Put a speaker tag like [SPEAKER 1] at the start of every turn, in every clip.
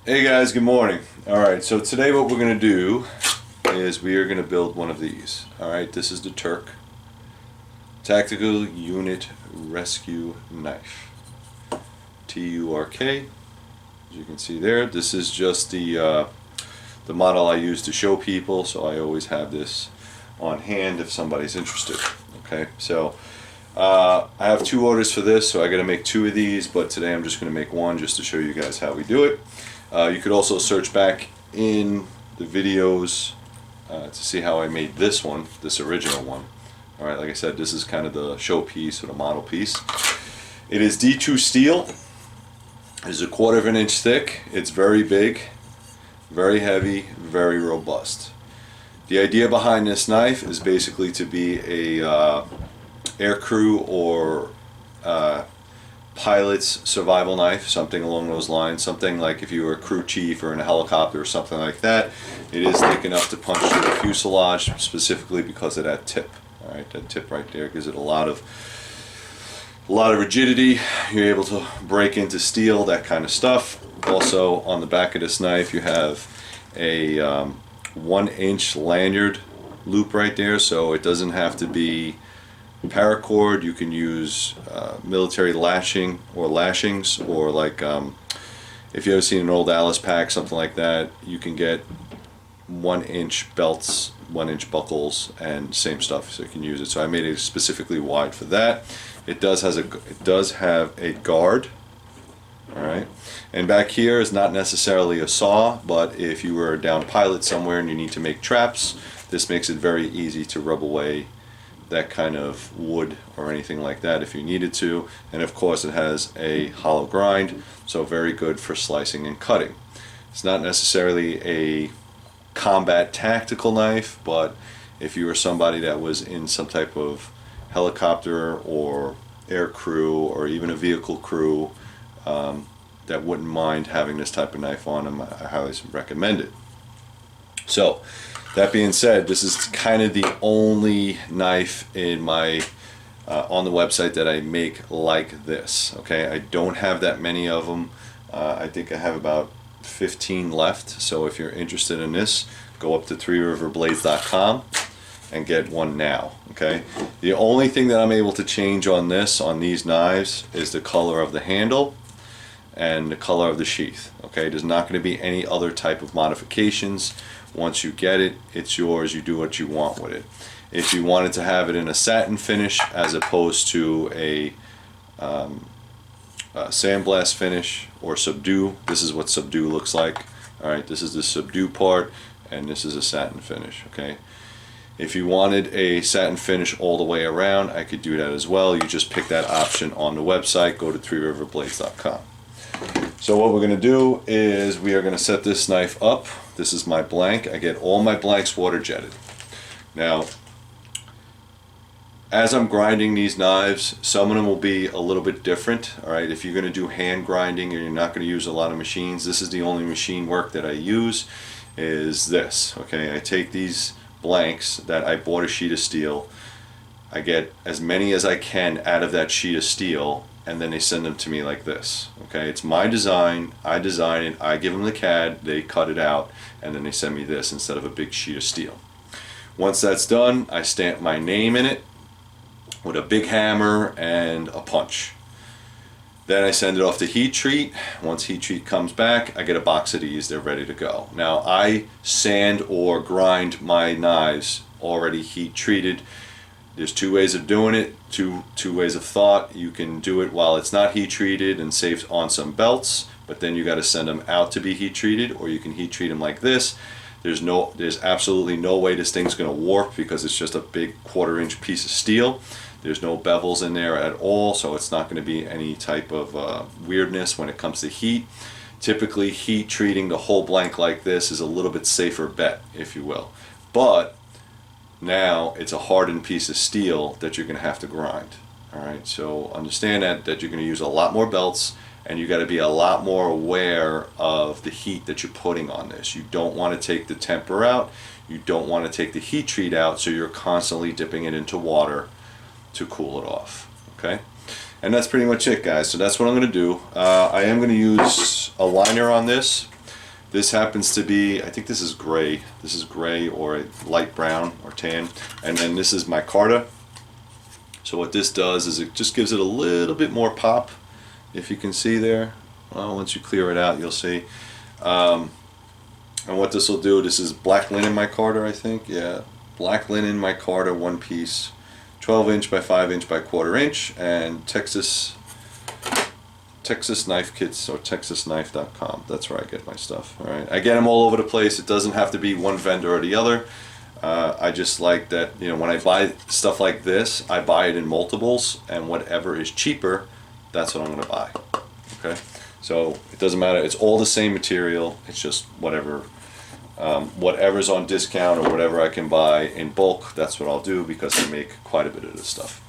[SPEAKER 1] Hey guys, good morning. Alright, so today what we're going to do is we are going to build one of these. Alright, this is the Turk Tactical Unit Rescue Knife. T-U-R-K, as you can see there. This is just the model I use to show people, so I always have this on hand if somebody's interested. Okay, so I have 2 orders for this, so I got to make 2 of these, but today I'm just going to make 1 just to show you guys how we do it. You could also search back in the videos to see how I made this one, this original one. Alright, like I said, this is kind of the show piece or the model piece. It is D2 steel. It is 1/4 of an inch thick. It's very big, very heavy, very robust. The idea behind this knife is basically to be a air crew or pilot's survival knife, something along those lines, something like if you were a crew chief or in a helicopter or something like that. It is thick enough to punch through the fuselage, specifically because of that tip. All right, that tip right there gives it a lot of rigidity. You're able to break into steel, that kind of stuff. Also, on the back of this knife, you have a 1-inch lanyard loop right there, so it doesn't have to be paracord. You can use military lashing or lashings, or like if you ever seen an old Alice pack, something like that, you can get 1-inch belts, 1-inch buckles, and same stuff, so you can use it. So I made it specifically wide for that. It does have a guard. All right, and back here is not necessarily a saw, but if you were a down pilot somewhere and you need to make traps, this makes it very easy to rub away that kind of wood or anything like that if you needed to. And of course it has a hollow grind, so very good for slicing and cutting. It's not necessarily a combat tactical knife, but if you were somebody that was in some type of helicopter or air crew or even a vehicle crew that wouldn't mind having this type of knife on them, I highly recommend it. So that being said, this is kind of the only knife in my on the website that I make like this. Okay, I don't have that many of them. I think I have about 15 left. So if you're interested in this, go up to threeriverblades.com and get one now. Okay, the only thing that I'm able to change on these knives is the color of the handle and the color of the sheath. Okay, there's not going to be any other type of modifications. Once you get it, it's yours. You do what you want with it. If you wanted to have it in a satin finish as opposed to a sandblast finish or subdue, this is what subdue looks like. Alright, this is the subdue part, and this is a satin finish. Okay, if you wanted a satin finish all the way around, I could do that as well. You just pick that option on the website. Go to threeriverblades.com. So what we're going to do is we are going to set this knife up. This is my blank. I get all my blanks water jetted. Now, as I'm grinding these knives, some of them will be a little bit different. All right, if you're going to do hand grinding and you're not going to use a lot of machines, this is the only machine work that I use, is this. Okay, I take these blanks that I bought a sheet of steel. I get as many as I can out of that sheet of steel, and then they send them to me like this. Okay, it's my design, I design it, I give them the CAD, they cut it out, and then they send me this instead of a big sheet of steel. Once that's done, I stamp my name in it with a big hammer and a punch. Then I send it off to heat treat. Once heat treat comes back, I get a box of these, they're ready to go. Now I sand or grind my knives already heat treated. There's 2 ways of doing it, two ways of thought. You can do it while it's not heat treated and save on some belts, but then you got to send them out to be heat treated, or you can heat treat them like this. There's absolutely no way this thing's going to warp because it's just a big 1/4 inch piece of steel. There's no bevels in there at all, so it's not going to be any type of weirdness when it comes to heat. Typically, heat treating the whole blank like this is a little bit safer bet, if you will. But now it's a hardened piece of steel that you're going to have to grind. Alright, so understand that you're going to use a lot more belts, and you got to be a lot more aware of the heat that you're putting on this. You don't want to take the temper out, you don't want to take the heat treat out, so you're constantly dipping it into water to cool it off. Okay, And that's pretty much it, guys. So that's what I'm going to do. I am going to use a liner on this. This happens to be, I think this is gray. This is gray or a light brown or tan. And then this is micarta. So what this does is it just gives it a little bit more pop. If you can see there, well, once you clear it out, you'll see. And what this will do, this is black linen micarta, I think. Yeah, black linen micarta, one piece, 12 inch by 5 inch by 1/4 inch, and Texas knife kits, or texasknife.com. That's where I get my stuff. All right, I get them all over the place. It doesn't have to be one vendor or the other. I just like that, you know, when I buy stuff like this, I buy it in multiples, and whatever is cheaper, that's what I'm going to buy. Okay, so it doesn't matter. It's all the same material. It's just whatever, whatever's on discount or whatever I can buy in bulk. That's what I'll do, because I make quite a bit of this stuff.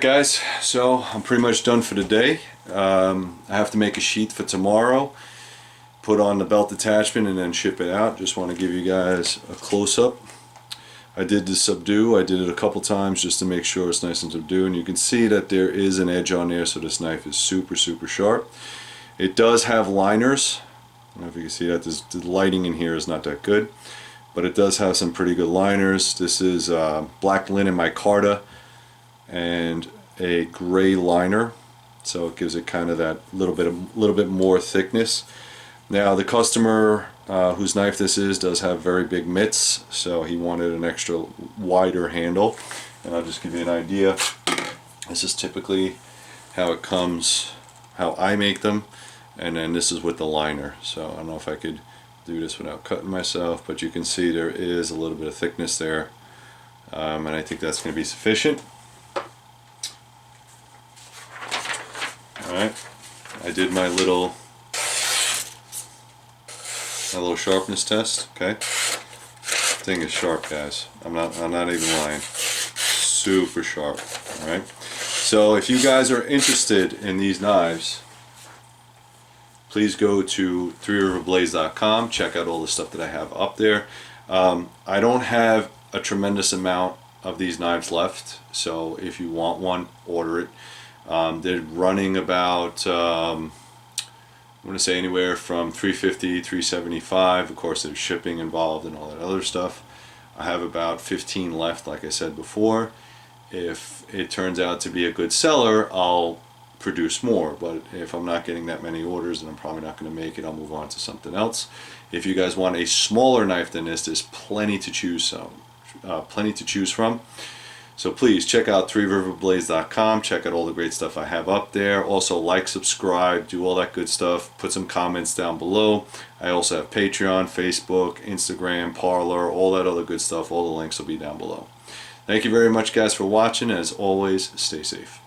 [SPEAKER 1] guys, so I'm pretty much done for the day. I have to make a sheet for tomorrow, put on the belt attachment, and then ship it out. Just want to give you guys a close-up. I did the subdue. I did it a couple times just to make sure it's nice and subdued, and you can see that there is an edge on there, so this knife is super sharp. It does have liners. I don't know if you can see that. The lighting in here is not that good, but it does have some pretty good liners. This is black linen micarta and a gray liner, so it gives it kind of that little bit more thickness. Now the customer whose knife this is does have very big mitts, so he wanted an extra wider handle, and I'll just give you an idea. This is typically how it comes, how I make them, and then this is with the liner. So I don't know if I could do this without cutting myself, but you can see there is a little bit of thickness there, and I think that's going to be sufficient. Alright, I did my little sharpness test. Okay, thing is sharp, guys. I'm not even lying. Super sharp. Alright, so if you guys are interested in these knives, please go to threeriverblaze.com. check out all the stuff that I have up there. I don't have a tremendous amount of these knives left, so if you want one, order it. They're running about, I want to say anywhere from $350, $375. Of course, there's shipping involved and all that other stuff. I have about 15 left, like I said before. If it turns out to be a good seller, I'll produce more, but if I'm not getting that many orders, then I'm probably not going to make it. I'll move on to something else. If you guys want a smaller knife than this, there's plenty to choose from. So please check out threeriverblaze.com. check out all the great stuff I have up there. Also like, subscribe, do all that good stuff. Put some comments down below. I also have Patreon, Facebook, Instagram, Parlor, all that other good stuff. All the links will be down below. Thank you very much, guys, for watching. As always, stay safe.